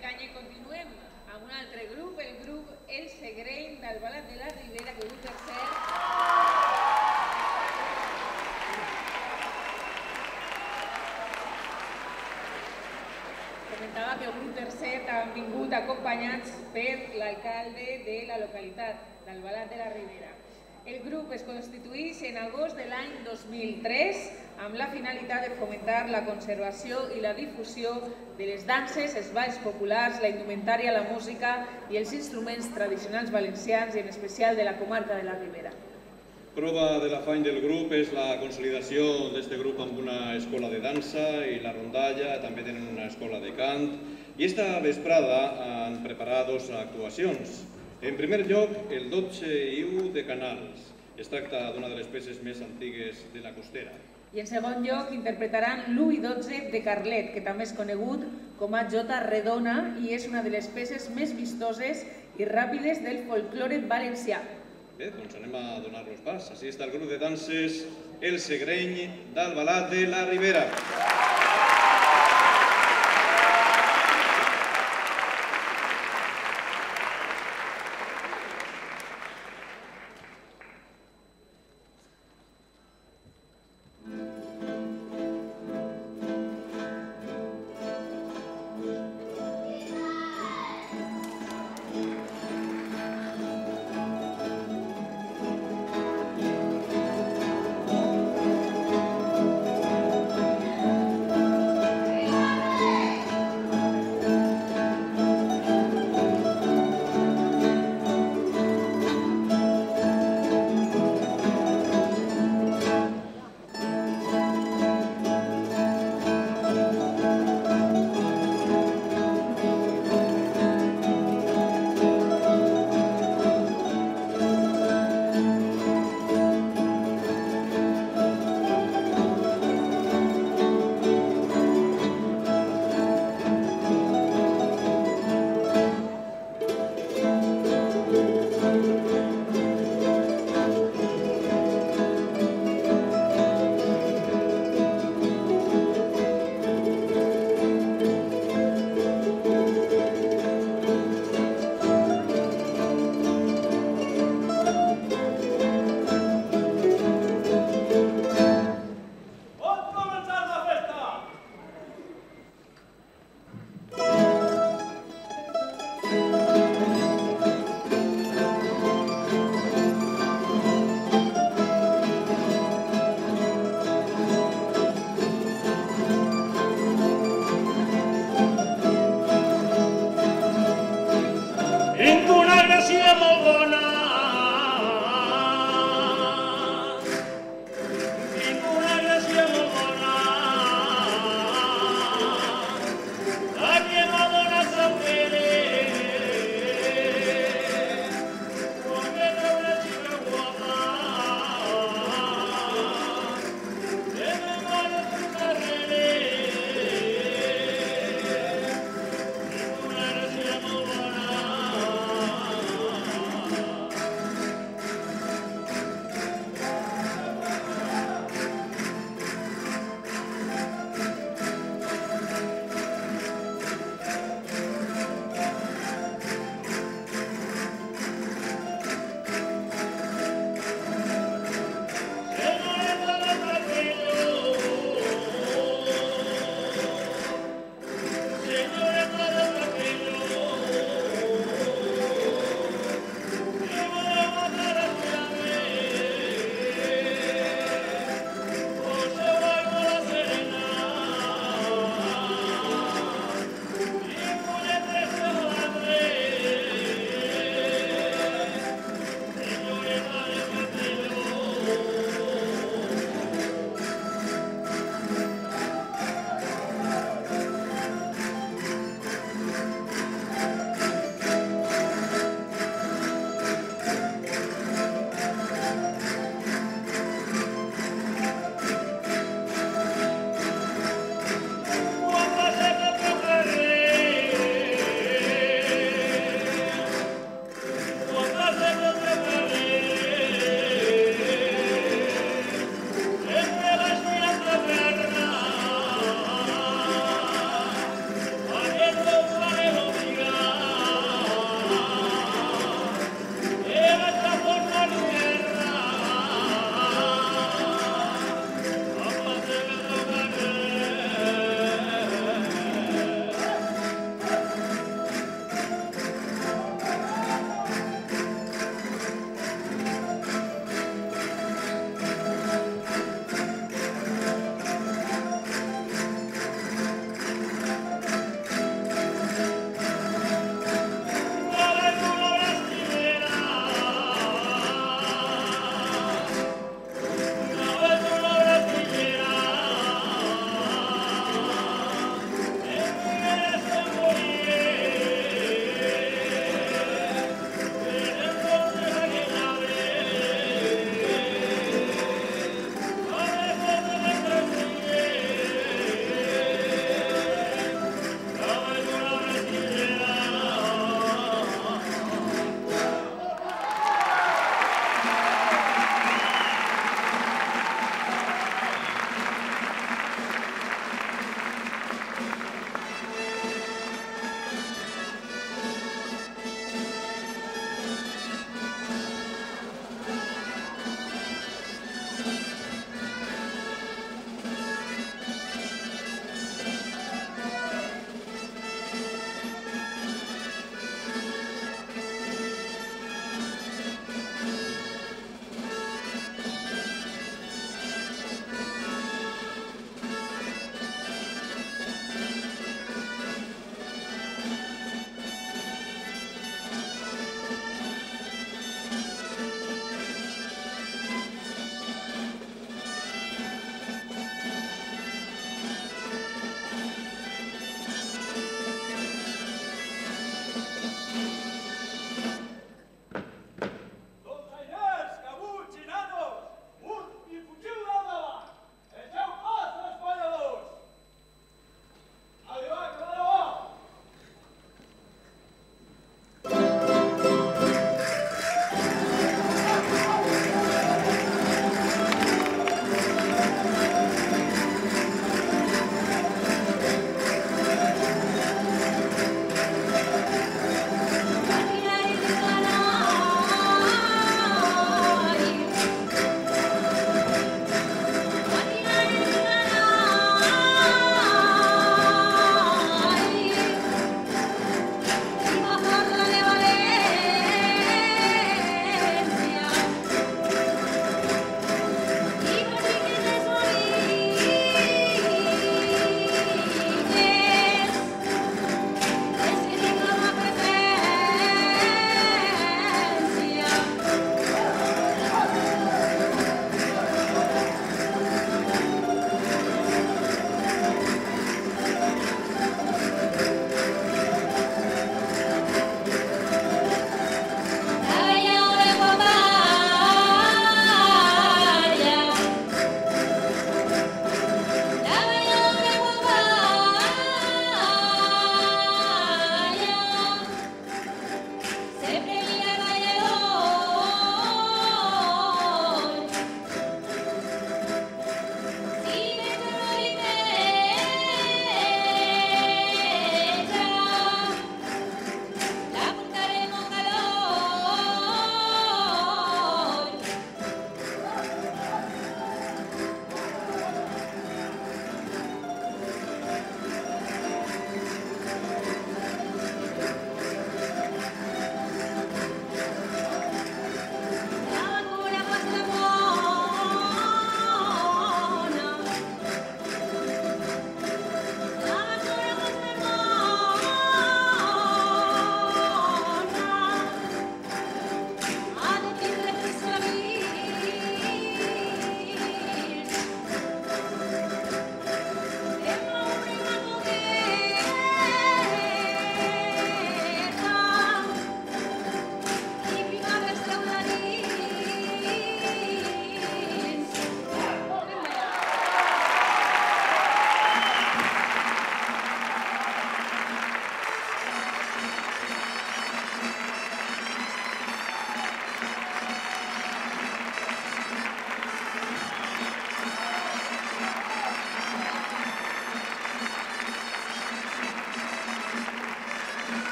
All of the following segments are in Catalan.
canya i continuem amb un altre grup, el grup El Segreny d'Albalat de la Ribera, que avui per cert comentava que avui per cert han vingut acompanyats per l'alcalde de la localitat d'Albalat de la Ribera. El grup es constitueix en agost de l'any 2003 amb la finalitat de fomentar la conservació i la difusió de les danses, els balls populars, la indumentària, la música i els instruments tradicionals valencians i en especial de la comarca de la Ribera. Prova de l'afany del grup és la consolidació d'aquest grup amb una escola de dansa i la rondalla, també tenen una escola de cant i esta vesprada han preparat dues actuacions. En primer lloc, el 12 i 1 de Canals. Es tracta d'una de les peces més antigues de la costera. I en segon lloc interpretaran l'1 i 12 de Carlet, que també és conegut com a Jota Redona i és una de les peces més vistoses i ràpides del folklore valencià. Bé, doncs anem a donar-los pas. Així està el grup de danses El Segreny d'Albalat de la Ribera.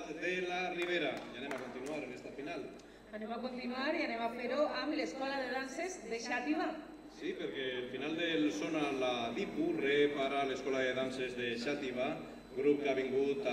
Albalat de la Ribera. I anem a continuar en esta final. Anem a continuar i anem a fer-ho amb l'Escola de Danses de Xàtiva. Sí, perquè el final del Sona la Dipu rep ara l'Escola de Danses de Xàtiva, grup que ha vingut a